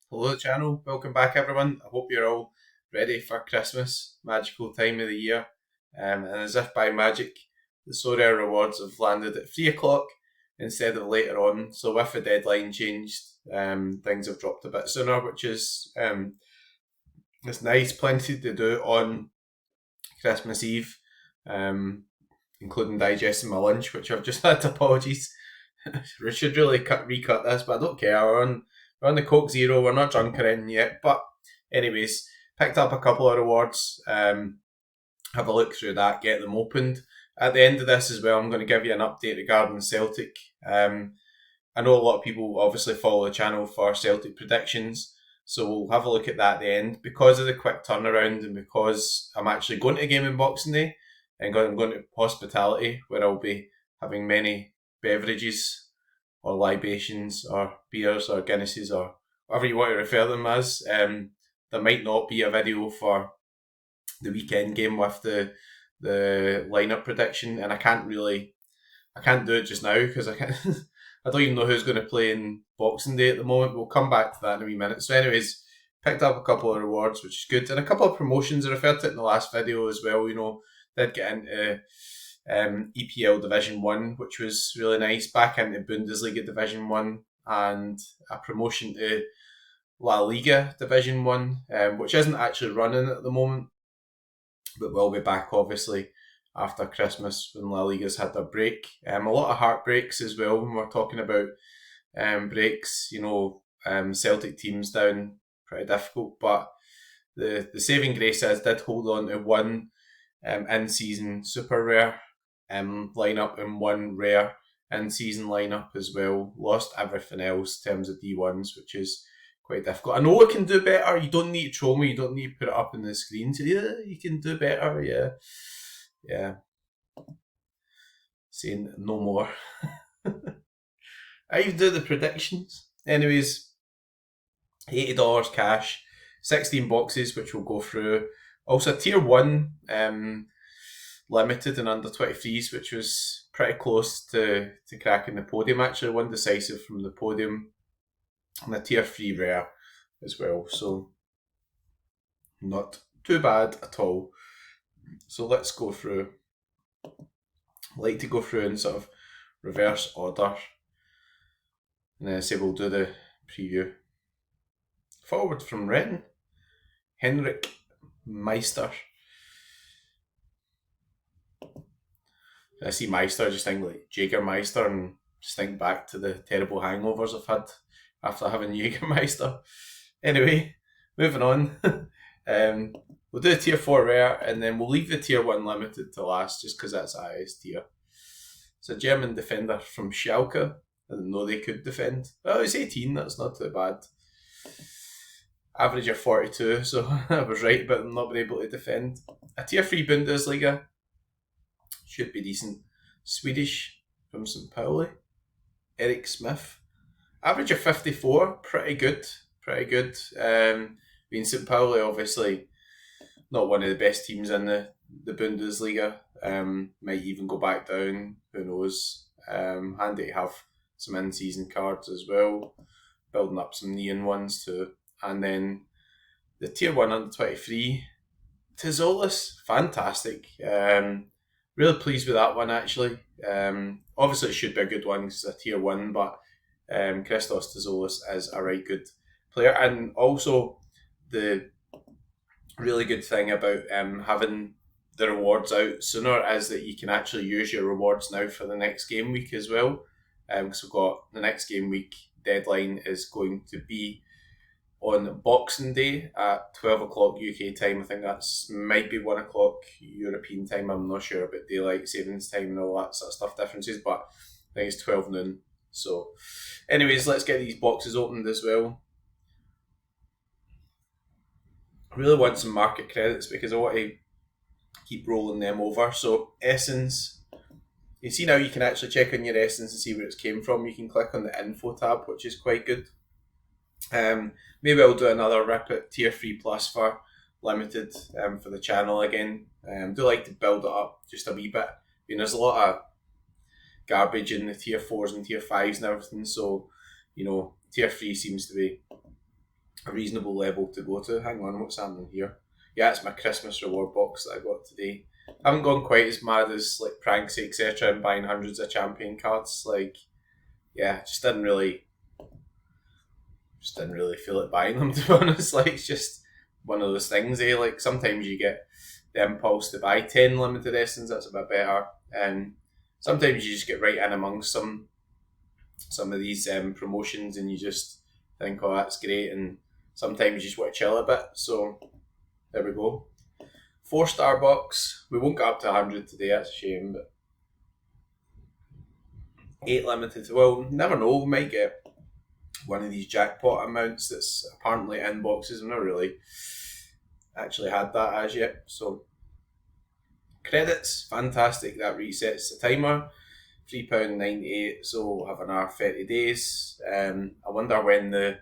Hello channel, welcome back everyone. I hope you're all ready for Christmas, magical time of the year. And as if by magic, the Sorare rewards have landed at 3 o'clock instead of later on. So with the deadline changed, things have dropped a bit sooner, which is it's nice. Plenty to do on Christmas Eve, including digesting my lunch, which I've just had. Apologies. We should really recut this, but I don't care. We're on the Coke Zero. We're not drunk or anything yet. But anyways, picked up a couple of rewards. Have a look through that, get them opened. At the end of this as well, I'm going to give you an update regarding Celtic. I know a lot of people obviously follow the channel for Celtic predictions, so we'll have a look at that at the end. Because of the quick turnaround and because I'm actually going to a game on Boxing Day and I'm going to hospitality where I'll be having many beverages or libations or beers or Guinnesses or whatever you want to refer them as. There might not be a video for the weekend game with the lineup prediction, and I can't do it just now because I can't. I don't even know who's going to play in Boxing Day at the moment. We'll come back to that in a wee minute. So, anyways, picked up a couple of rewards, which is good, and a couple of promotions. I referred to it in the last video as well. Did get into EPL Division 1, which was really nice, back into Bundesliga Division 1, and a promotion to La Liga Division 1, which isn't actually running at the moment, but will be back obviously after Christmas when La Liga's had their break. A lot of heartbreaks as well when we're talking about breaks. Celtic teams down, pretty difficult, but the saving grace is did hold on to one in-season super rare lineup and one rare in-season lineup as well. Lost everything else in terms of D1s, which is quite difficult. I know I can do better. You don't need to troll me. You don't need to put it up on the screen. So yeah, you can do better. Yeah. Saying no more. I do the predictions. Anyways, $80 cash, 16 boxes, which we'll go through. Also, tier 1 limited and under 23s, which was pretty close to cracking the podium. Actually, one decisive from the podium, and a tier 3 rare as well. So, not too bad at all. So, let's go through. I like to go through in sort of reverse order. And then I say we'll do the preview. Forward from Rennes, Henrik Meister. I see Meister, just think like Jägermeister, and just think back to the terrible hangovers I've had after having Jägermeister. Anyway, moving on. We'll do a tier 4 rare, and then we'll leave the tier 1 limited to last, just because that's the highest tier. It's a German defender from Schalke. I didn't know they could defend. Oh, he's 18, that's not too bad. Average of 42, so I was right about them not being able to defend. A tier 3 Bundesliga. Should be decent. Swedish from St. Pauli. Eric Smith. Average of 54, pretty good. Being St. Pauli, obviously, not one of the best teams in the Bundesliga. Might even go back down, who knows. Handy to have some in-season cards as well. Building up some neon ones too. And then the tier 1 under 23, Tizolis, fantastic. Really pleased with that one actually. Obviously it should be a good one because it's a tier 1, but Christos Tizolis is a right good player. And also the really good thing about having the rewards out sooner is that you can actually use your rewards now for the next game week as well. Because we've got the next game week deadline is going to be on Boxing Day at 12 o'clock UK time. I think that's might be 1 o'clock European time. I'm not sure about daylight savings time and all that sort of stuff differences, but I think it's 12 noon. So, anyways, let's get these boxes opened as well. I really want some market credits because I want to keep rolling them over. So, Essence. You see now you can actually check on your Essence and see where it came from. You can click on the info tab, which is quite good. Maybe I'll do another rip at tier 3 plus for limited for the channel again. Do like to build it up just a wee bit. There's a lot of garbage in the tier 4s and tier 5s and everything, so tier 3 seems to be a reasonable level to go to. Hang on, what's happening here? Yeah, it's my Christmas reward box that I got today. I haven't gone quite as mad as like pranks, etc., and buying hundreds of champion cards. Like, yeah, just didn't really feel like buying them, to be honest. Like, it's just one of those things, eh? Like, sometimes you get the impulse to buy 10 limited essence, that's a bit better. And sometimes you just get right in amongst some of these promotions and you just think, oh, that's great. And sometimes you just want to chill a bit. So, there we go. 4-star box. We won't get up to 100 today, that's a shame, but 8 limited. Well, never know, we might get one of these jackpot amounts that's apparently in boxes. I've not really actually had that as yet. So credits, fantastic. That resets the timer. £3.98, so we'll have another 30 days. I wonder when the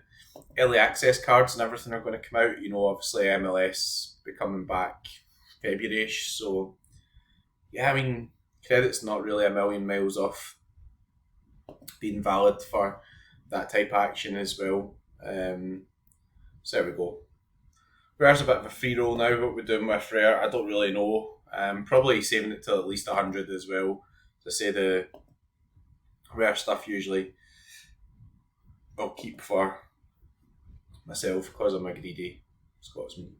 early access cards and everything are going to come out. You know, obviously MLS be coming back February-ish, so yeah, I mean, credit's not really a million miles off being valid for that type of action as well. So there we go. Rare's a bit of a free roll now. What we're doing with Rare, I don't really know. Probably saving it till at least 100 as well. To say the rare stuff usually I'll keep for myself because I'm a greedy Scotsman.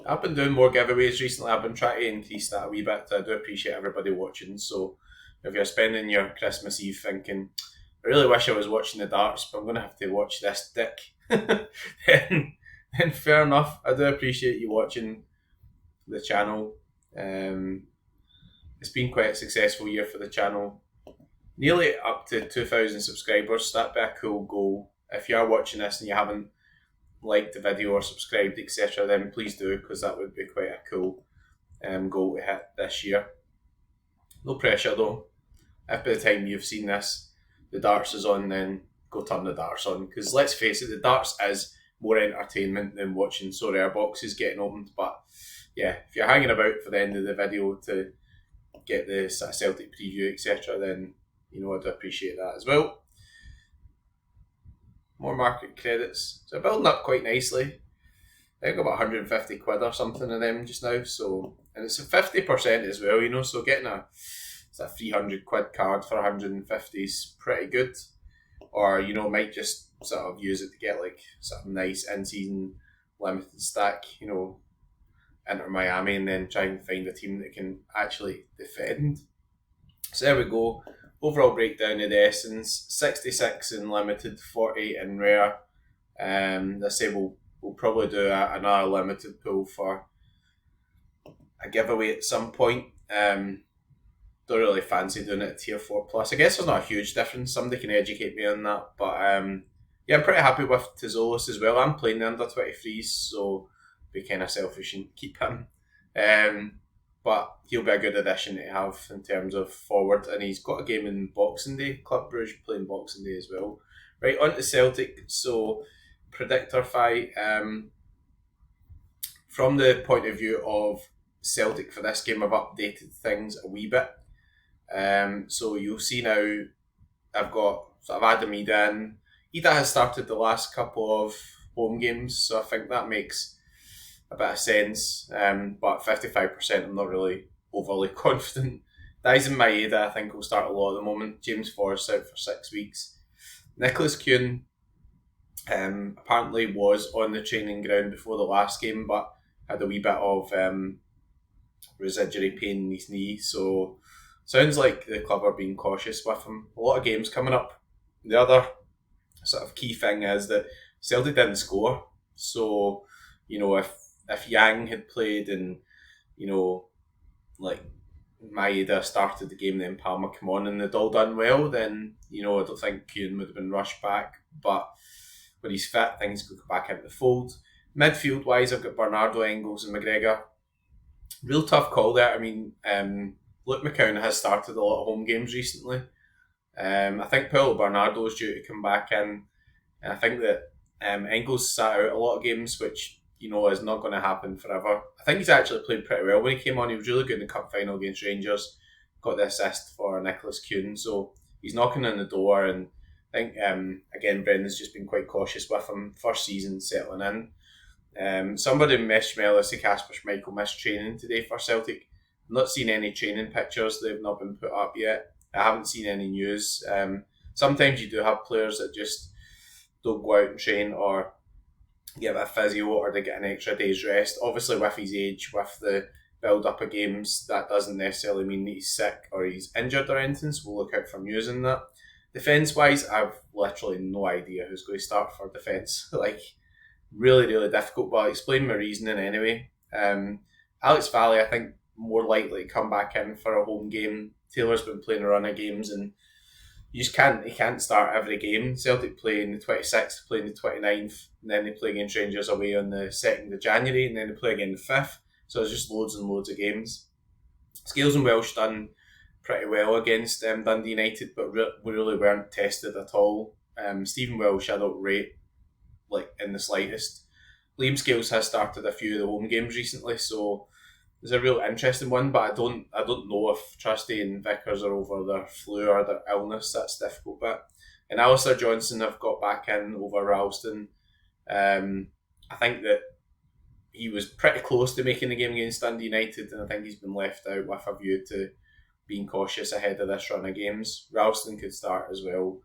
I've been doing more giveaways recently. I've been trying to increase that a wee bit. I do appreciate everybody watching. So if you're spending your Christmas Eve thinking, I really wish I was watching the darts, but I'm going to have to watch this dick, then fair enough. I do appreciate you watching the channel. It's been quite a successful year for the channel. Nearly up to 2,000 subscribers. That'd be a cool goal. If you are watching this and you haven't liked the video or subscribed, etc., then please do, because that would be quite a cool goal to hit this year. No pressure though. If by the time you've seen this, the darts is on, then go turn the darts on. Because let's face it, the darts is more entertainment than watching Sorare boxes getting opened. But yeah, if you're hanging about for the end of the video to get the Celtic preview, etc., then you know I'd appreciate that as well. More market credits. So building up quite nicely. I think about 150 quid or something of them just now. So, and it's a 50% as well, you know, so getting a 300 quid card for 150 is pretty good. Or, you know, might just sort of use it to get like something nice in-season limited stack, you know, Inter Miami, and then try and find a team that can actually defend. So there we go. Overall breakdown of the essence: 66 in limited, 48 in rare. Let's say we'll probably do another limited pool for a giveaway at some point. Don't really fancy doing it at tier 4 plus. I guess there's not a huge difference. Somebody can educate me on that. But yeah, I'm pretty happy with Tizolis as well. I'm playing the under 23s, so be kind of selfish and keep him. But he'll be a good addition to have in terms of forward, and he's got a game in Boxing Day. Club Brugge playing Boxing Day as well. Right, on to Celtic. So, predictor fight. From the point of view of Celtic for this game, I've updated things a wee bit. So you'll see now I've got sort of Adam Ida in. Ida has started the last couple of home games, so I think that makes a bit of sense, but 55% I'm not really overly confident. Dyson Maeda I think will start a lot at the moment. James Forrest out for 6 weeks. Nicholas Kuhn apparently was on the training ground before the last game, but had a wee bit of residuary pain in his knee, so sounds like the club are being cautious with him. A lot of games coming up. The other sort of key thing is that Celtic didn't score, so you know, if Yang had played and, you know, like Maeda started the game, then Palmer come on and they'd all done well, then, you know, I don't think Kuhn would have been rushed back. But when he's fit, things could go back into the fold. Midfield wise, I've got Bernardo, Engels and McGregor. Real tough call there. I mean, Luke McCown has started a lot of home games recently. I think Paulo Bernardo is due to come back in. And I think that Engels sat out a lot of games, which, you know, is not going to happen forever. I think he's actually played pretty well when he came on. He was really good in the cup final against Rangers. Got the assist for Nicholas Kuhn, so he's knocking on the door, and think, again, Brendan's just been quite cautious with him. First season settling in. Somebody messaged me earlier, Casper Schmeichel missed training today for Celtic. I've not seen any training pictures, they've not been put up yet. I haven't seen any news. Sometimes you do have players that just don't go out and train or get a physio or they get an extra day's rest. Obviously, with his age, with the build up of games, that doesn't necessarily mean that he's sick or he's injured or anything, so we'll look out for news in that. Defence wise, I've literally no idea who's going to start for defence. Like, really, really difficult, but I'll explain my reasoning anyway. Alex Valley, I think, more likely to come back in for a home game. Taylor's been playing a run of games and he can't start every game. Celtic play on the 26th, play on the 29th, and then they play against Rangers away on the 2nd of January, and then they play again the 5th. So there's just loads and loads of games. Scales and Welsh done pretty well against Dundee United, but really weren't tested at all. Stephen Welsh I don't rate like in the slightest. Liam Scales has started a few of the home games recently, so it's a real interesting one, but I don't know if Trusty and Vickers are over their flu or their illness. That's difficult bit. And Alistair Johnson have got back in over Ralston. I think that he was pretty close to making the game against Dundee United, and I think he's been left out with a view to being cautious ahead of this run of games. Ralston could start as well,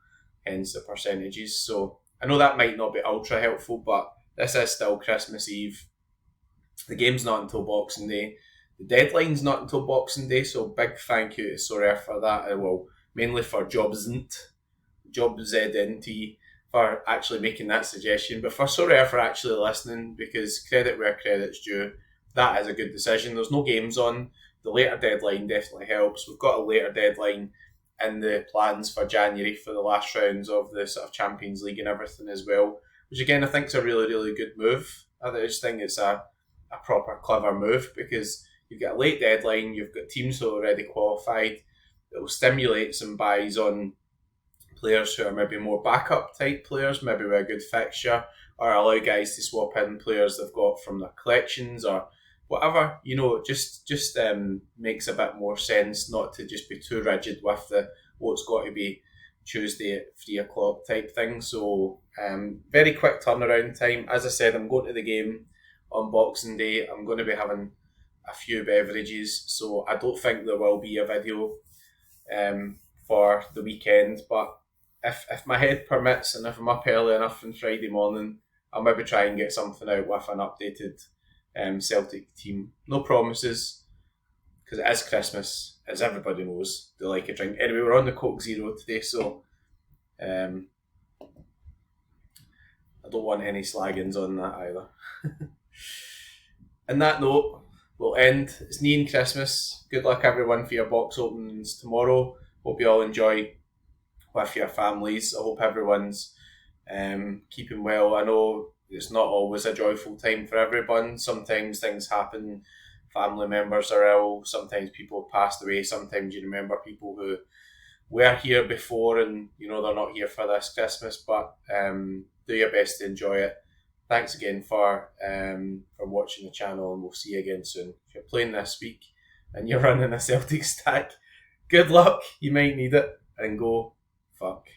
hence the percentages. So I know that might not be ultra helpful, but this is still Christmas Eve. The game's not until Boxing Day. The deadline's not until Boxing Day, so big thank you to Sorare for that. Well, mainly for JobZNT for actually making that suggestion, but for Sorare for actually listening, because credit where credit's due. That is a good decision. There's no games on. The later deadline definitely helps. We've got a later deadline in the plans for January for the last rounds of the sort of Champions League and everything as well, which again I think is a really, really good move. I just think it's a proper clever move because you've got a late deadline, you've got teams who are already qualified. It will stimulate some buys on players who are maybe more backup type players, maybe with a good fixture, or allow guys to swap in players they've got from their collections or whatever. You know, just makes a bit more sense not to just be too rigid with it's got to be Tuesday at 3 o'clock type thing. So very quick turnaround time. As I said, I'm going to the game on Boxing Day. I'm going to be having a few beverages, so I don't think there will be a video for the weekend, but if my head permits and if I'm up early enough on Friday morning, I'll maybe try and get something out with an updated Celtic team. No promises, because it is Christmas, as everybody knows. They like a drink. Anyway, we're on the Coke Zero today, so I don't want any slaggings on that either. On that note, we'll end. It's near Christmas. Good luck everyone for your box openings tomorrow. Hope you all enjoy with your families. I hope everyone's keeping well. I know it's not always a joyful time for everyone. Sometimes things happen. Family members are ill. Sometimes people have passed away. Sometimes you remember people who were here before and you know they're not here for this Christmas. But do your best to enjoy it. Thanks again for watching the channel, and we'll see you again soon. If you're playing this week and you're running a Celtic stack, good luck. You might need it, and go fuck